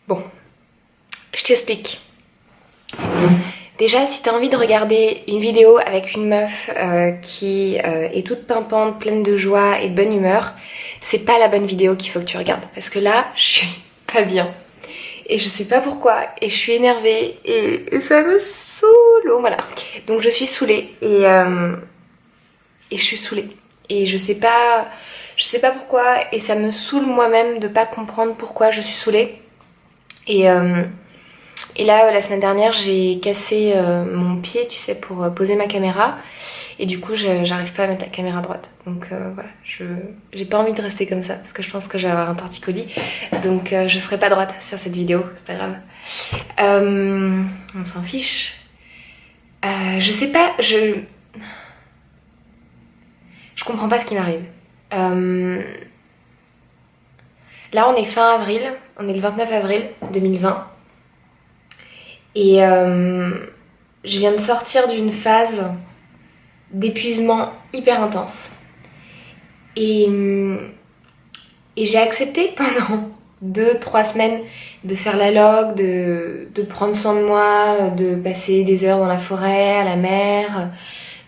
Bon, je t'explique. Déjà, si t'as envie de regarder une vidéo avec une meuf qui est toute pimpante, pleine de joie et de bonne humeur, c'est pas la bonne vidéo qu'il faut que tu regardes. Parce que là, je suis pas bien. Et je sais pas pourquoi. Et je suis énervée. Et ça me saoule. Bon, voilà. Donc je suis saoulée. Et je suis saoulée. Et je sais pas pourquoi. Et ça me saoule moi-même de pas comprendre pourquoi je suis saoulée. Et là, la semaine dernière, j'ai cassé mon pied, tu sais, pour poser ma caméra. Et du coup, j'arrive pas à mettre la caméra droite. Donc voilà, j'ai pas envie de rester comme ça, parce que je pense que je vais avoir un torticolis. Donc je serai pas droite sur cette vidéo, c'est pas grave. On s'en fiche. Je sais pas, je comprends pas ce qui m'arrive. Là, on est fin avril, on est le 29 avril 2020. Et je viens de sortir d'une phase d'épuisement hyper intense. Et j'ai accepté pendant 2-3 semaines de faire la log, de prendre soin de moi, de passer des heures dans la forêt, à la mer,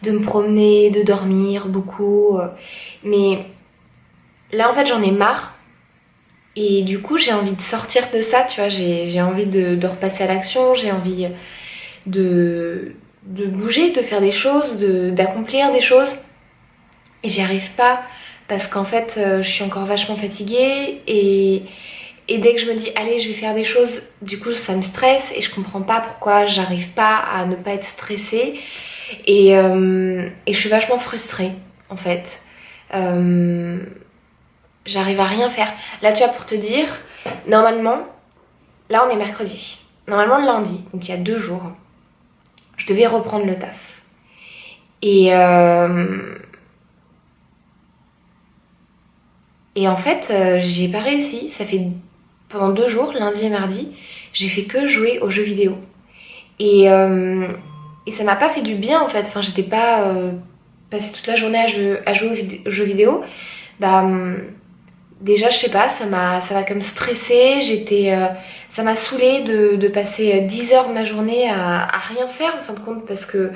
de me promener, de dormir beaucoup. Mais là, en fait, j'en ai marre. Et du coup, j'ai envie de sortir de ça, tu vois. J'ai envie de repasser à l'action, j'ai envie de bouger, de faire des choses, d'accomplir des choses. Et j'y arrive pas parce qu'en fait, je suis encore vachement fatiguée et dès que je me dis allez, je vais faire des choses, du coup, ça me stresse et je comprends pas pourquoi j'arrive pas à ne pas être stressée et je suis vachement frustrée en fait. J'arrive à rien faire. Là, tu vois, pour te dire, normalement, là, on est mercredi. Normalement, le lundi, donc il y a 2 jours, je devais reprendre le taf. Et en fait, j'ai pas réussi. Ça fait pendant 2 jours, lundi et mardi, j'ai fait que jouer aux jeux vidéo. Et, euh, et ça m'a pas fait du bien en fait. Enfin, j'étais pas passée toute la journée à jouer aux jeux vidéo. Bah, déjà, je sais pas, ça m'a comme stressée. Ça m'a saoulée de passer 10 heures de ma journée à rien faire en fin de compte parce que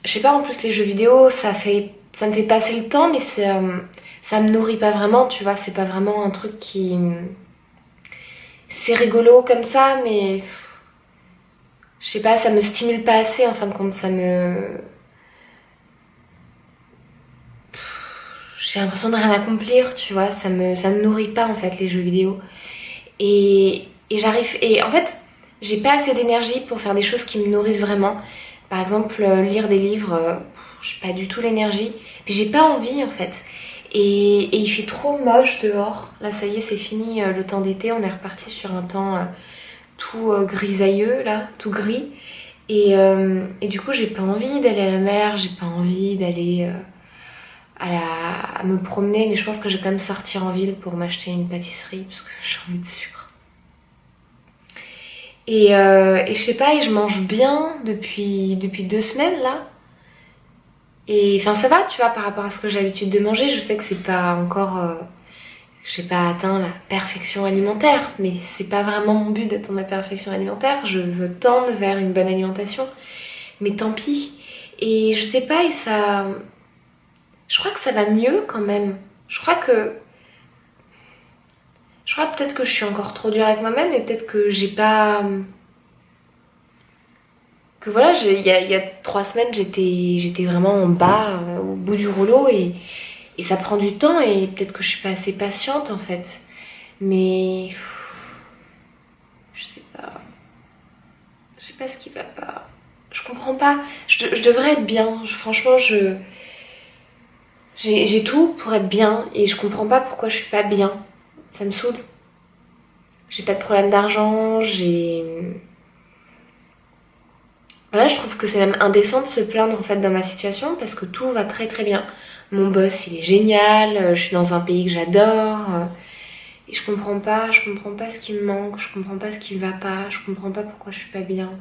je sais pas, en plus les jeux vidéo ça me fait passer le temps mais ça me nourrit pas vraiment, tu vois, c'est pas vraiment un truc qui c'est rigolo comme ça mais je sais pas, ça me stimule pas assez en fin de compte, j'ai l'impression de rien accomplir, tu vois, ça me nourrit pas en fait les jeux vidéo et en fait j'ai pas assez d'énergie pour faire des choses qui me nourrissent vraiment. Par exemple, lire des livres, j'ai pas du tout l'énergie. Puis j'ai pas envie en fait. Et il fait trop moche dehors. Là, ça y est, c'est fini le temps d'été. On est reparti sur un temps tout grisailleux, là, tout gris. Et du coup, j'ai pas envie d'aller à la mer, j'ai pas envie d'aller à me promener. Mais je pense que je vais quand même sortir en ville pour m'acheter une pâtisserie parce que j'ai envie de sucre. Et je sais pas, et je mange bien depuis 2 semaines là. Et enfin ça va, tu vois, par rapport à ce que j'ai l'habitude de manger. Je sais que c'est pas encore... j'ai pas atteint la perfection alimentaire, mais c'est pas vraiment mon but d'atteindre la perfection alimentaire. Je veux tendre vers une bonne alimentation, mais tant pis. Et je sais pas, et ça... Je crois que ça va mieux quand même. Je crois peut-être que je suis encore trop dure avec moi-même et peut-être que j'ai pas... Que voilà, il y a 3 semaines, j'étais vraiment en bas, au bout du rouleau et ça prend du temps et peut-être que je suis pas assez patiente en fait. Mais je sais pas. Je sais pas ce qui va pas. Je comprends pas. Je devrais être bien. Franchement, j'ai tout pour être bien et je comprends pas pourquoi je suis pas bien. Ça me saoule. J'ai pas de problème d'argent, Là, je trouve que c'est même indécent de se plaindre en fait dans ma situation parce que tout va très très bien. Mon boss, il est génial, je suis dans un pays que j'adore. Et je comprends pas ce qui me manque, je comprends pas ce qui va pas, je comprends pas pourquoi je suis pas bien.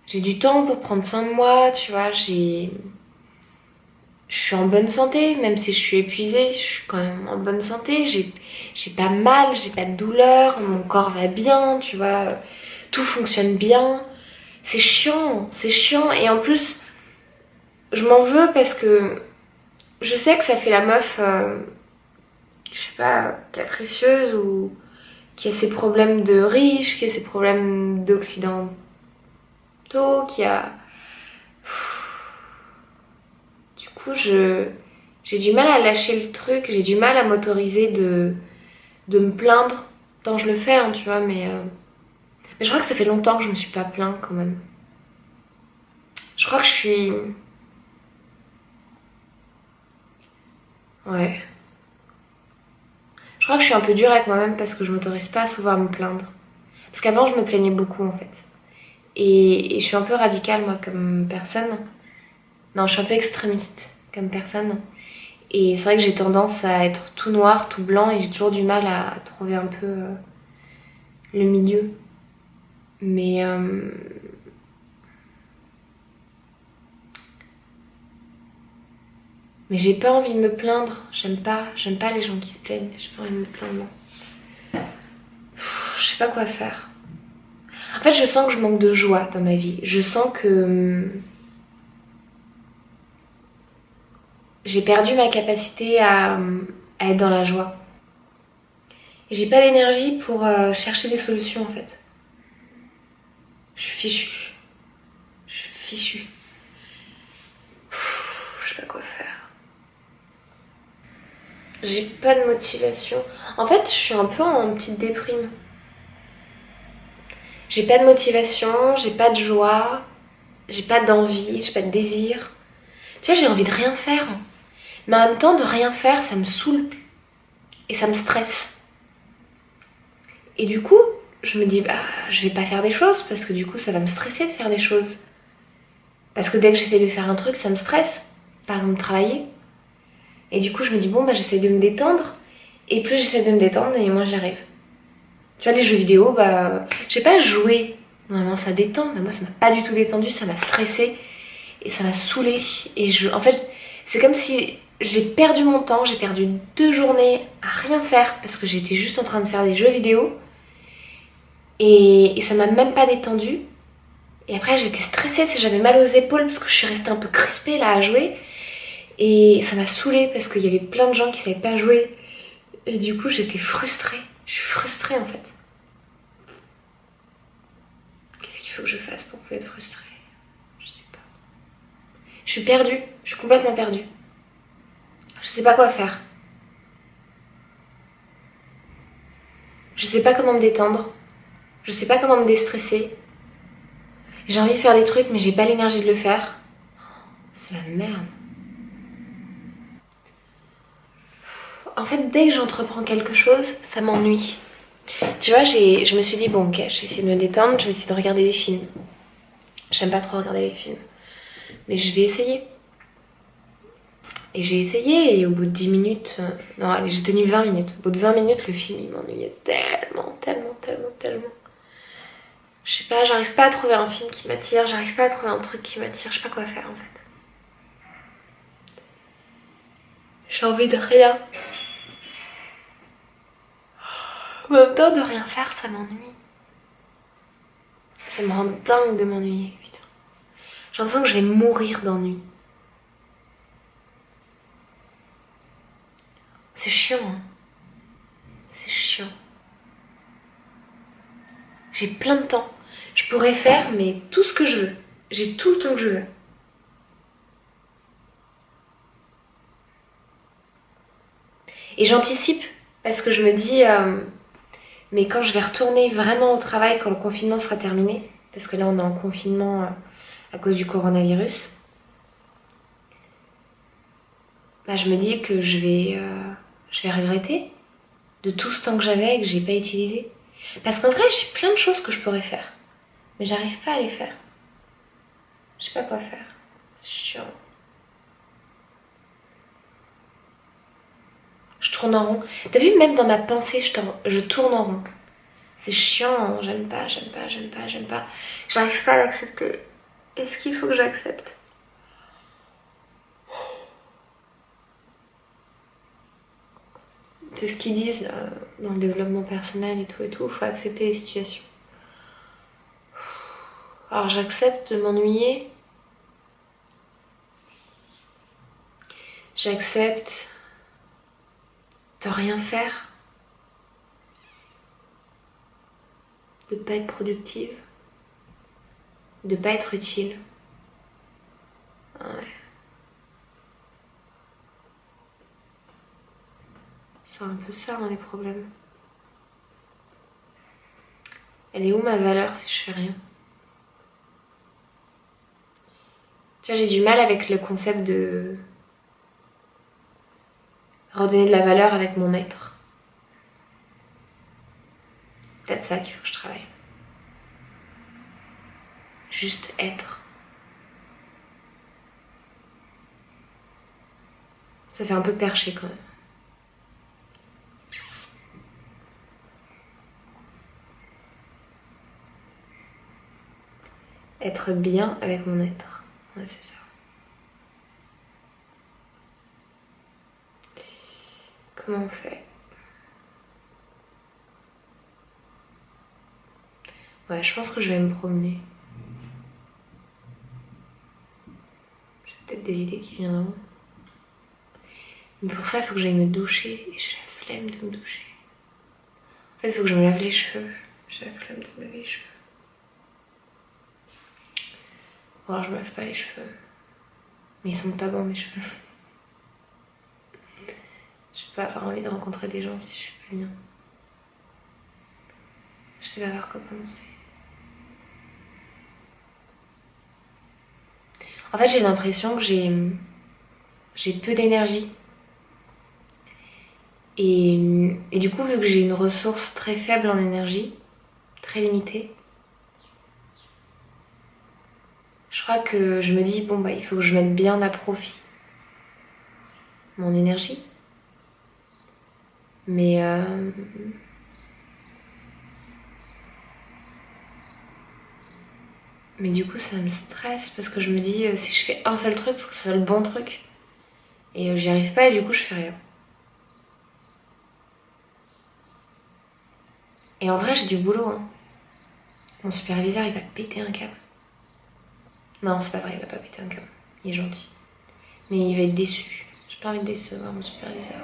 J'ai du temps pour prendre soin de moi, tu vois, je suis en bonne santé, même si je suis épuisée, je suis quand même en bonne santé, j'ai pas mal, j'ai pas de douleur, mon corps va bien, tu vois, tout fonctionne bien. C'est chiant, et en plus, je m'en veux parce que je sais que ça fait la meuf, je sais pas, capricieuse ou qui a ses problèmes de riche, qui a ses problèmes d'occidentaux, qui a... Du coup, j'ai du mal à lâcher le truc, j'ai du mal à m'autoriser de me plaindre. Tant je le fais, hein, tu vois, mais je crois que ça fait longtemps que je me suis pas plaint quand même. Je crois que je suis... Ouais. Je crois que je suis un peu dure avec moi-même parce que je m'autorise pas souvent à me plaindre. Parce qu'avant, je me plaignais beaucoup en fait. Et je suis un peu radicale, moi, comme personne. Non, je suis un peu extrémiste comme personne. Et c'est vrai que j'ai tendance à être tout noir, tout blanc, et j'ai toujours du mal à trouver un peu le milieu. Mais mais j'ai pas envie de me plaindre. J'aime pas les gens qui se plaignent. J'ai pas envie de me plaindre. Je sais pas quoi faire. En fait, je sens que je manque de joie dans ma vie. Je sens que j'ai perdu ma capacité à être dans la joie. Et j'ai pas d'énergie pour chercher des solutions en fait. Je suis fichue. Je suis fichue. Je sais pas quoi faire. J'ai pas de motivation. En fait, je suis un peu en petite déprime. J'ai pas de motivation, j'ai pas de joie, j'ai pas d'envie, j'ai pas de désir. Tu vois, j'ai envie de rien faire. Mais en même temps, de rien faire, ça me saoule. Et ça me stresse. Et du coup, je me dis, bah, je vais pas faire des choses parce que du coup, ça va me stresser de faire des choses. Parce que dès que j'essaie de faire un truc, ça me stresse. Par exemple, travailler. Et du coup, je me dis, bon, bah, j'essaie de me détendre. Et plus j'essaie de me détendre, et moins j'y arrive. Tu vois, les jeux vidéo, bah, je sais pas, jouer. Normalement, ça détend. Mais moi, ça m'a pas du tout détendu, ça m'a stressé. Et ça m'a saoulée. En fait, c'est comme si j'ai perdu mon temps. J'ai perdu 2 journées à rien faire parce que j'étais juste en train de faire des jeux vidéo. Et ça m'a même pas détendu. Et après, j'étais stressée, j'avais mal aux épaules parce que je suis restée un peu crispée là à jouer. Et ça m'a saoulée parce qu'il y avait plein de gens qui savaient pas jouer. Et du coup, j'étais frustrée. Je suis frustrée en fait. Qu'est-ce qu'il faut que je fasse pour plus être frustrée? Je sais pas. Je suis perdue. Je suis complètement perdue. Je sais pas quoi faire. Je sais pas comment me détendre. Je sais pas comment me déstresser. J'ai envie de faire des trucs, mais j'ai pas l'énergie de le faire. C'est la merde. En fait, dès que j'entreprends quelque chose, ça m'ennuie. Tu vois, je me suis dit, bon, ok, je vais essayer de me détendre, je vais essayer de regarder des films. J'aime pas trop regarder les films. Mais je vais essayer. Et j'ai essayé, et au bout de 10 minutes... non, allez, j'ai tenu 20 minutes. Au bout de 20 minutes, le film, il m'ennuyait tellement. Je sais pas, j'arrive pas à trouver un film qui m'attire, j'arrive pas à trouver un truc qui m'attire, je sais pas quoi faire en fait. J'ai envie de rien. En même temps, de rien faire, ça m'ennuie. Ça me rend dingue de m'ennuyer, putain. J'ai l'impression que je vais mourir d'ennui. C'est chiant, hein. C'est chiant. J'ai plein de temps. Je pourrais faire, mais tout ce que je veux. J'ai tout le temps que je veux. Et j'anticipe, parce que je me dis... mais quand je vais retourner vraiment au travail, quand le confinement sera terminé, parce que là on est en confinement à cause du coronavirus, bah, je me dis que je vais regretter de tout ce temps que j'avais et que j'ai pas utilisé. Parce qu'en vrai, j'ai plein de choses que je pourrais faire, mais j'arrive pas à les faire. Je sais pas quoi faire. C'est chiant. Je tourne en rond. T'as vu, même dans ma pensée, je tourne en rond. C'est chiant, j'aime pas. J'arrive pas à l'accepter. Est-ce qu'il faut que j'accepte? C'est ce qu'ils disent là, dans le développement personnel et tout, il faut accepter les situations. Alors j'accepte de m'ennuyer. J'accepte de rien faire. De pas être productive. De pas être utile. Ouais. C'est un peu ça, hein, les problèmes. Elle est où ma valeur si je fais rien? Tu vois, j'ai du mal avec le concept de redonner de la valeur avec mon être. Peut-être ça qu'il faut que je travaille. Juste être. Ça fait un peu perché quand même. Être bien avec mon être. Ouais, c'est ça. Comment on fait? Ouais, je pense que je vais me promener. J'ai peut-être des idées qui viendront. Mais pour ça, il faut que j'aille me doucher. Et j'ai la flemme de me doucher. En fait, il faut que je me lave les cheveux. J'ai la flemme de me laver les cheveux. Bon, alors je me lave pas les cheveux. Mais ils sont pas bons mes cheveux. Je vais pas avoir envie de rencontrer des gens si je suis pas bien. Je sais pas par quoi commencer. En fait, j'ai l'impression que j'ai peu d'énergie. Et du coup, vu que j'ai une ressource très faible en énergie, très limitée, je crois que je me dis, bon bah il faut que je mette bien à profit mon énergie. Mais du coup ça me stresse parce que je me dis si je fais un seul truc, il faut que ce soit le bon truc. Et j'y arrive pas et du coup je fais rien. Et en vrai j'ai du boulot. Hein. Mon superviseur il va péter un câble. Non c'est pas vrai, il va pas péter un câble. Il est gentil. Mais il va être déçu. J'ai pas envie de décevoir mon superviseur.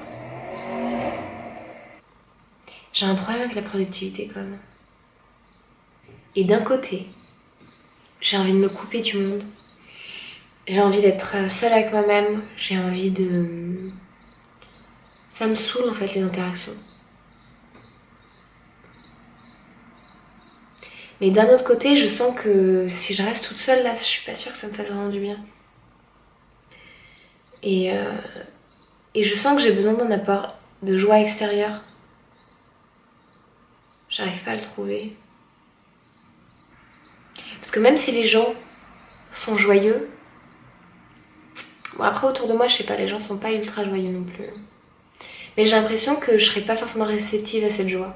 J'ai un problème avec la productivité quand même. Et d'un côté, j'ai envie de me couper du monde. J'ai envie d'être seule avec moi-même. J'ai envie de... Ça me saoule en fait les interactions. Mais d'un autre côté, je sens que si je reste toute seule là, je suis pas sûre que ça me fasse vraiment du bien. Et je sens que j'ai besoin d'un apport de joie extérieure. J'arrive pas à le trouver. Parce que même si les gens sont joyeux, bon après autour de moi, je sais pas, les gens sont pas ultra joyeux non plus. Mais j'ai l'impression que je serais pas forcément réceptive à cette joie.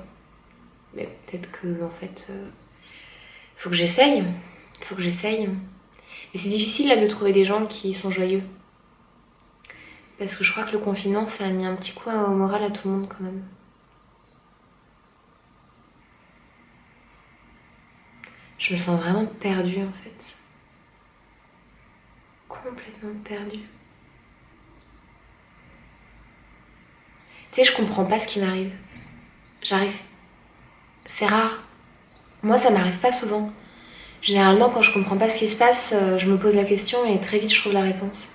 Mais peut-être que en fait, faut que j'essaye. Faut que j'essaye. Mais c'est difficile là de trouver des gens qui sont joyeux. Parce que je crois que le confinement, ça a mis un petit coup au moral à tout le monde quand même. Je me sens vraiment perdue en fait. Complètement perdue. Tu sais, je comprends pas ce qui m'arrive. J'arrive. C'est rare. Moi, ça m'arrive pas souvent. Généralement, quand je comprends pas ce qui se passe, je me pose la question et très vite je trouve la réponse.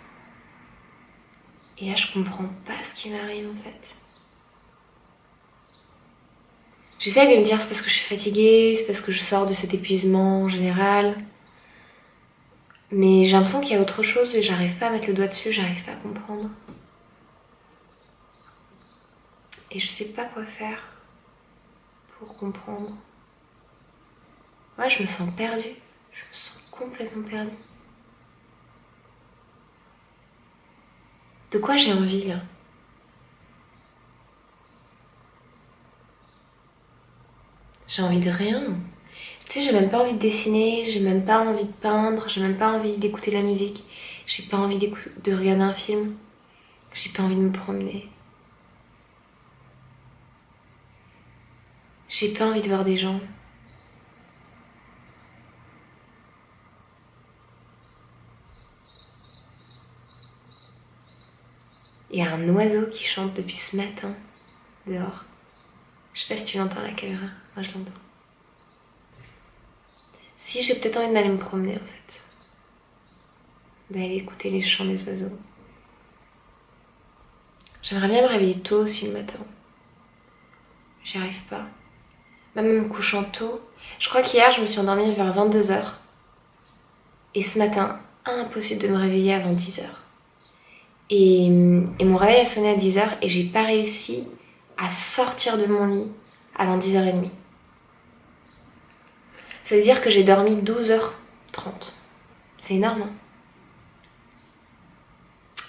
Et là, je comprends pas ce qui m'arrive en fait. J'essaie de me dire c'est parce que je suis fatiguée, c'est parce que je sors de cet épuisement général. Mais j'ai l'impression qu'il y a autre chose et j'arrive pas à mettre le doigt dessus, j'arrive pas à comprendre. Et je sais pas quoi faire pour comprendre. Ouais, je me sens perdue. Je me sens complètement perdue. De quoi j'ai envie là? J'ai envie de rien. Tu sais, j'ai même pas envie de dessiner, j'ai même pas envie de peindre, j'ai même pas envie d'écouter de la musique, j'ai pas envie de regarder un film, j'ai pas envie de me promener. J'ai pas envie de voir des gens. Il y a un oiseau qui chante depuis ce matin, dehors. Je sais pas si tu l'entends à la caméra. Moi je l'entends. Si, j'ai peut-être envie d'aller me promener en fait. D'aller écouter les chants des oiseaux. J'aimerais bien me réveiller tôt aussi le matin. J'y arrive pas. Même en me couchant tôt. Je crois qu'hier je me suis endormie vers 22h. Et ce matin, impossible de me réveiller avant 10h. Et mon réveil a sonné à 10h et j'ai pas réussi à sortir de mon lit avant 10h30. Ça veut dire que j'ai dormi 12h30. C'est énorme, hein?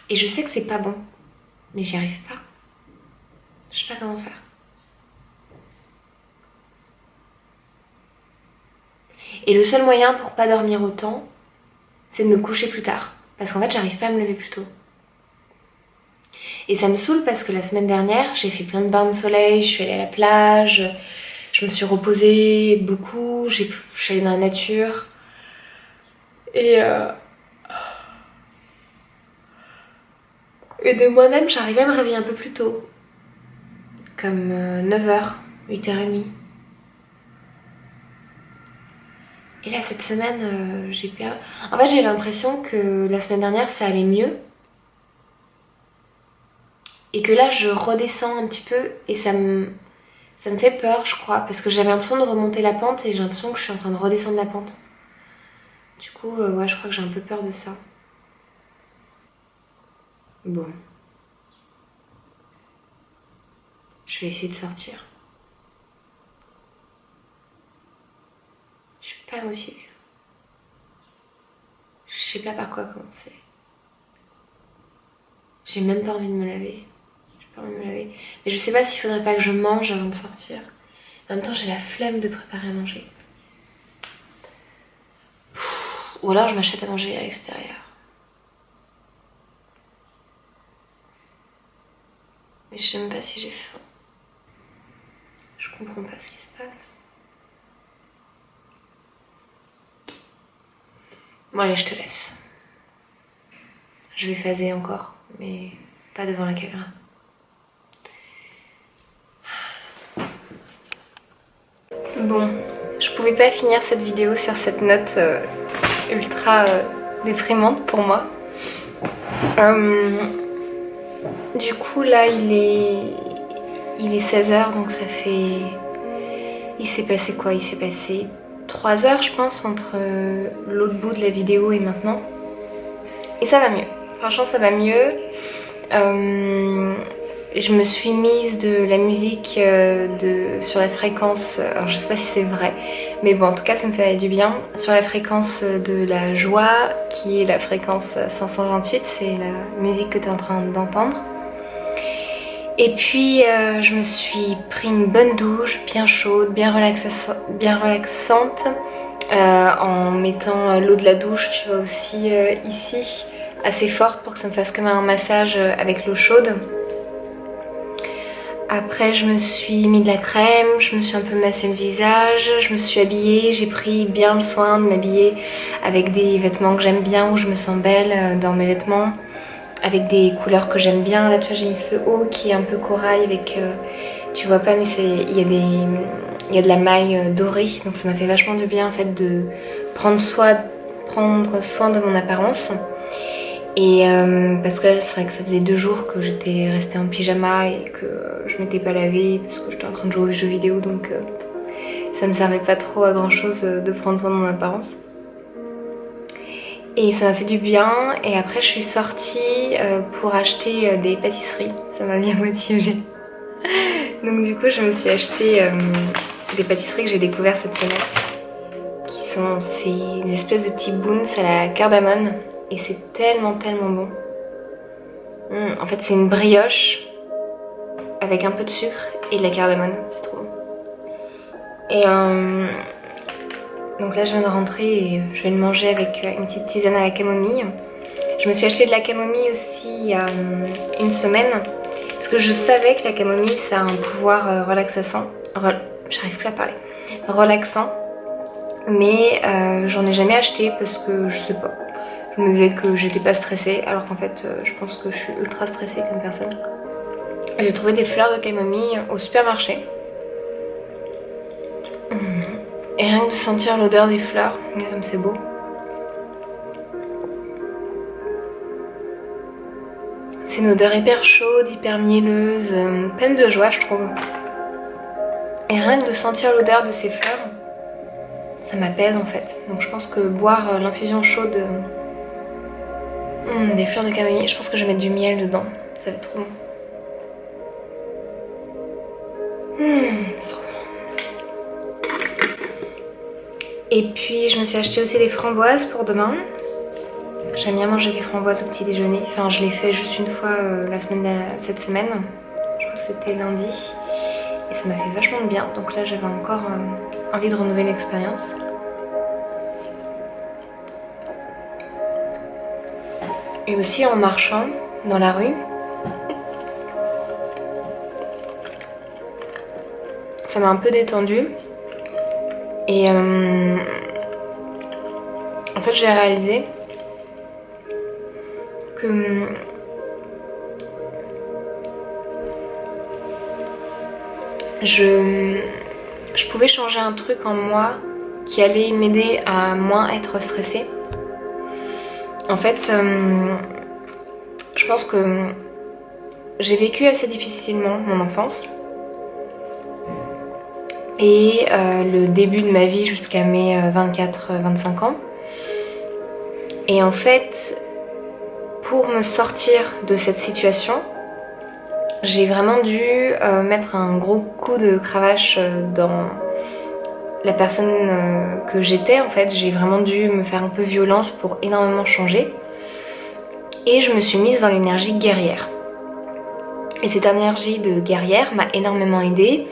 Et je sais que c'est pas bon, mais j'y arrive pas. Je sais pas comment faire. Et le seul moyen pour pas dormir autant, c'est de me coucher plus tard. Parce qu'en fait, j'arrive pas à me lever plus tôt. Et ça me saoule parce que la semaine dernière, j'ai fait plein de bains de soleil, je suis allée à la plage, je me suis reposée beaucoup, je suis allée dans la nature. Et de moi-même, j'arrivais à me réveiller un peu plus tôt. Comme 9h, 8h30. Et là, cette semaine, j'ai peur. En fait, j'ai l'impression que la semaine dernière, ça allait mieux. Et que là, je redescends un petit peu et ça me fait peur, je crois. Parce que j'avais l'impression de remonter la pente et j'ai l'impression que je suis en train de redescendre la pente. Du coup, ouais, je crois que j'ai un peu peur de ça. Bon. Je vais essayer de sortir. Je suis pas motivée. Je sais pas par quoi commencer. J'ai même pas envie de me laver. J'ai pas envie de me laver. Mais je sais pas s'il faudrait pas que je mange avant de sortir. En même temps, j'ai la flemme de préparer à manger. Ou alors je m'achète à manger à l'extérieur. Mais je sais même pas si j'ai faim. Je comprends pas ce qui se passe. Bon allez, je te laisse. Je vais phaser encore, mais pas devant la caméra. Bon, je pouvais pas finir cette vidéo sur cette note ultra déprimante pour moi. Du coup là il est 16h, donc ça fait... Il s'est passé quoi? Il s'est passé 3 heures je pense entre l'autre bout de la vidéo et maintenant. Et ça va mieux. Franchement ça va mieux. Je me suis mise de la musique sur la fréquence, alors je sais pas si c'est vrai, mais bon en tout cas ça me fait du bien, sur la fréquence de la joie qui est la fréquence 528, c'est la musique que tu es en train d'entendre. Et puis je me suis pris une bonne douche, bien chaude, bien relaxante, en mettant l'eau de la douche, tu vois aussi ici, assez forte pour que ça me fasse comme un massage avec l'eau chaude. Après je me suis mis de la crème, je me suis un peu massé le visage, je me suis habillée, j'ai pris bien le soin de m'habiller avec des vêtements que j'aime bien, où je me sens belle dans mes vêtements, avec des couleurs que j'aime bien. Là tu vois j'ai mis ce haut qui est un peu corail avec, tu vois pas mais il y a de la maille dorée, donc ça m'a fait vachement du bien en fait de prendre soin de mon apparence. Et parce que là c'est vrai que ça faisait 2 jours que j'étais restée en pyjama et que je m'étais pas lavée parce que j'étais en train de jouer aux jeux vidéo, donc ça me servait pas trop à grand chose de prendre soin de mon apparence. Et ça m'a fait du bien. Et après je suis sortie pour acheter des pâtisseries, ça m'a bien motivée. Donc du coup je me suis acheté des pâtisseries que j'ai découvertes cette semaine, qui sont des espèces de petits boons à la cardamone. Et c'est tellement bon. En fait c'est une brioche avec un peu de sucre et de la cardamone, c'est trop bon. Et donc là je viens de rentrer et je vais le manger avec une petite tisane à la camomille. Je me suis acheté de la camomille aussi il y a une semaine, parce que je savais que la camomille ça a un pouvoir relaxant. j'arrive plus à parler, relaxant, mais j'en ai jamais acheté parce que je sais pas. Je me disais que j'étais pas stressée, alors qu'en fait je pense que je suis ultra stressée comme personne. J'ai trouvé des fleurs de camomille au supermarché. Et rien que de sentir l'odeur des fleurs, comme c'est beau. C'est une odeur hyper chaude, hyper mielleuse, pleine de joie je trouve. Et rien que de sentir l'odeur de ces fleurs, ça m'apaise en fait. Donc je pense que boire l'infusion chaude des fleurs de camomille, je pense que je vais mettre du miel dedans. Ça va être trop bon. C'est trop bon. Et puis je me suis acheté aussi des framboises pour demain. J'aime bien manger des framboises au petit déjeuner. Enfin, je l'ai fait juste une fois cette semaine. Je crois que c'était lundi. Et ça m'a fait vachement de bien. Donc là, j'avais encore envie de renouveler l'expérience. Et aussi en marchant dans la rue, ça m'a un peu détendue. Et en fait, j'ai réalisé que je pouvais changer un truc en moi qui allait m'aider à moins être stressée. En fait, je pense que j'ai vécu assez difficilement mon enfance et le début de ma vie jusqu'à mes 24-25 ans. Et en fait, pour me sortir de cette situation, j'ai vraiment dû mettre un gros coup de cravache dans la personne que j'étais. En fait, j'ai vraiment dû me faire un peu violence pour énormément changer. Et je me suis mise dans l'énergie guerrière. Et cette énergie de guerrière m'a énormément aidée,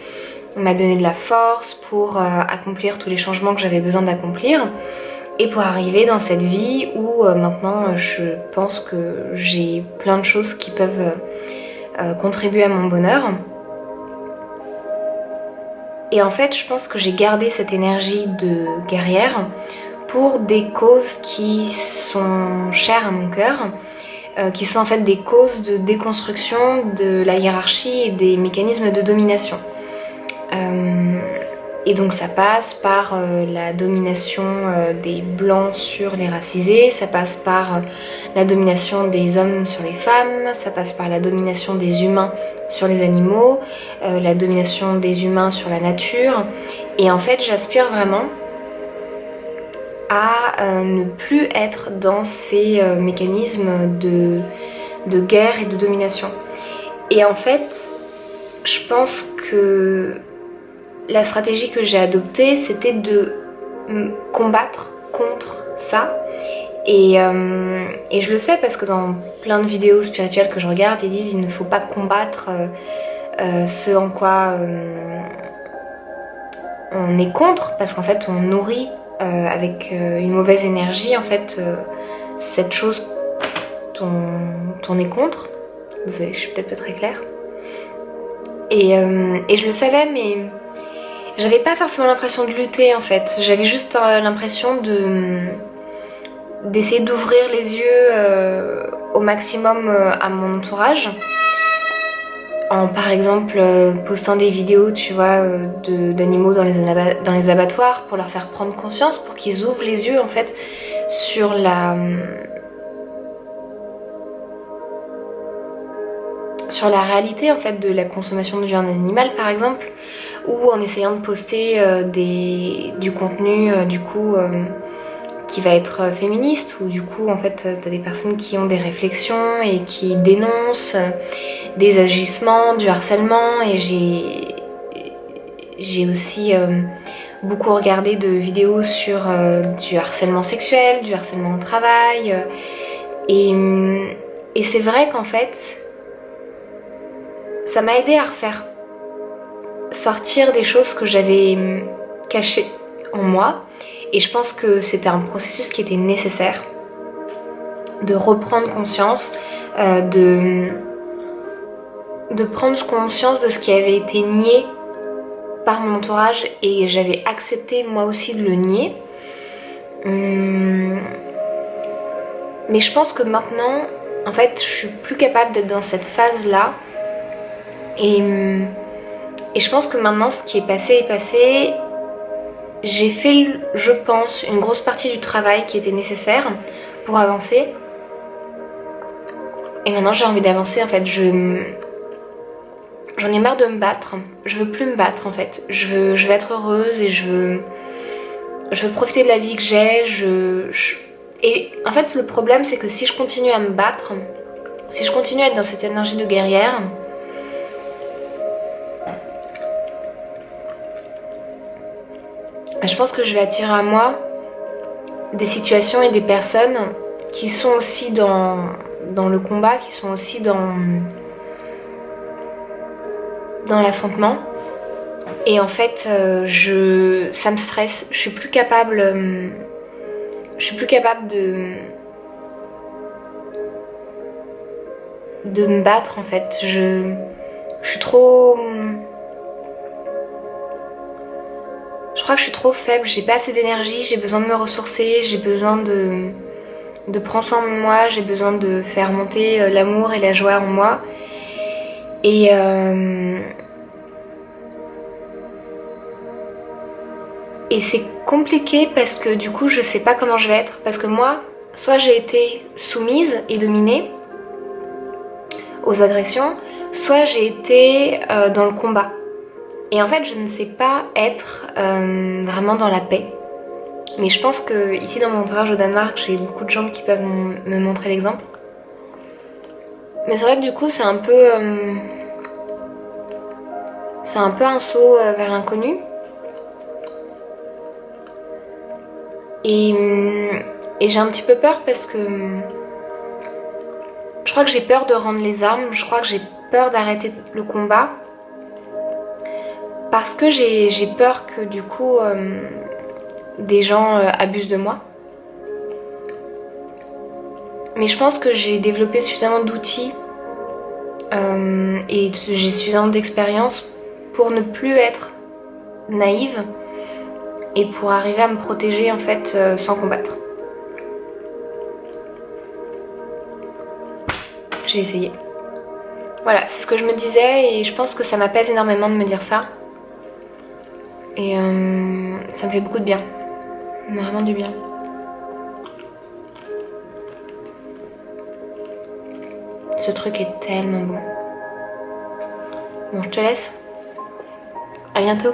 m'a donné de la force pour accomplir tous les changements que j'avais besoin d'accomplir. Et pour arriver dans cette vie où maintenant je pense que j'ai plein de choses qui peuvent contribuer à mon bonheur. Et en fait, je pense que j'ai gardé cette énergie de guerrière pour des causes qui sont chères à mon cœur, qui sont en fait des causes de déconstruction de la hiérarchie et des mécanismes de domination. Et donc ça passe par la domination des blancs sur les racisés, ça passe par la domination des hommes sur les femmes, ça passe par la domination des humains sur les animaux, la domination des humains sur la nature. Et en fait, j'aspire vraiment à ne plus être dans ces mécanismes de guerre et de domination. Et en fait, je pense que la stratégie que j'ai adoptée, c'était de combattre contre ça. Et je le sais parce que dans plein de vidéos spirituelles que je regarde, ils disent qu'il ne faut pas combattre ce en quoi on est contre, parce qu'en fait on nourrit avec une mauvaise énergie en fait cette chose dont on est contre. Je suis peut-être pas très claire. Et je le savais, mais j'avais pas forcément l'impression de lutter en fait. J'avais juste l'impression d'essayer d'ouvrir les yeux au maximum à mon entourage. En par exemple postant des vidéos, tu vois, d'animaux dans les abattoirs pour leur faire prendre conscience, pour qu'ils ouvrent les yeux en fait sur la réalité en fait de la consommation de viande animale par exemple, ou en essayant de poster du contenu du coup qui va être féministe, ou du coup en fait t'as des personnes qui ont des réflexions et qui dénoncent des agissements, du harcèlement. Et j'ai aussi beaucoup regardé de vidéos sur du harcèlement sexuel, du harcèlement au travail, et c'est vrai qu'en fait ça m'a aidé à refaire sortir des choses que j'avais cachées en moi. Et je pense que c'était un processus qui était nécessaire, de reprendre conscience, de prendre conscience de ce qui avait été nié par mon entourage et j'avais accepté moi aussi de le nier. Mais je pense que maintenant, en fait, je suis plus capable d'être dans cette phase-là. Et je pense que maintenant, ce qui est passé est passé. J'ai fait, je pense, une grosse partie du travail qui était nécessaire pour avancer. Et maintenant, j'ai envie d'avancer. En fait, j'en ai marre de me battre. Je veux plus me battre, en fait. Je veux être heureuse et je veux profiter de la vie que j'ai. Et en fait, le problème, c'est que si je continue à me battre, si je continue à être dans cette énergie de guerrière, je pense que je vais attirer à moi des situations et des personnes qui sont aussi dans le combat, qui sont aussi dans l'affrontement. Et en fait, ça me stresse. Je suis plus capable de me battre en fait. Je suis trop. Je crois que je suis trop faible, j'ai pas assez d'énergie, j'ai besoin de me ressourcer, j'ai besoin de prendre soin de moi, j'ai besoin de faire monter l'amour et la joie en moi. Et c'est compliqué parce que du coup je sais pas comment je vais être. Parce que moi, soit j'ai été soumise et dominée aux agressions, soit j'ai été dans le combat. Et en fait je ne sais pas être vraiment dans la paix. Mais je pense que ici dans mon entourage au Danemark, j'ai beaucoup de gens qui peuvent me montrer l'exemple. Mais c'est vrai que du coup c'est un peu un saut vers l'inconnu. Et j'ai un petit peu peur parce que je crois que j'ai peur de rendre les armes, je crois que j'ai peur d'arrêter le combat. Parce que j'ai peur que du coup des gens abusent de moi. Mais je pense que j'ai développé suffisamment d'outils et j'ai suffisamment d'expérience pour ne plus être naïve et pour arriver à me protéger en fait sans combattre. J'ai essayé. Voilà, c'est ce que je me disais et je pense que ça m'apaise énormément de me dire ça. Et ça me fait beaucoup de bien. Vraiment du bien. Ce truc est tellement bon. Bon, je te laisse. À bientôt.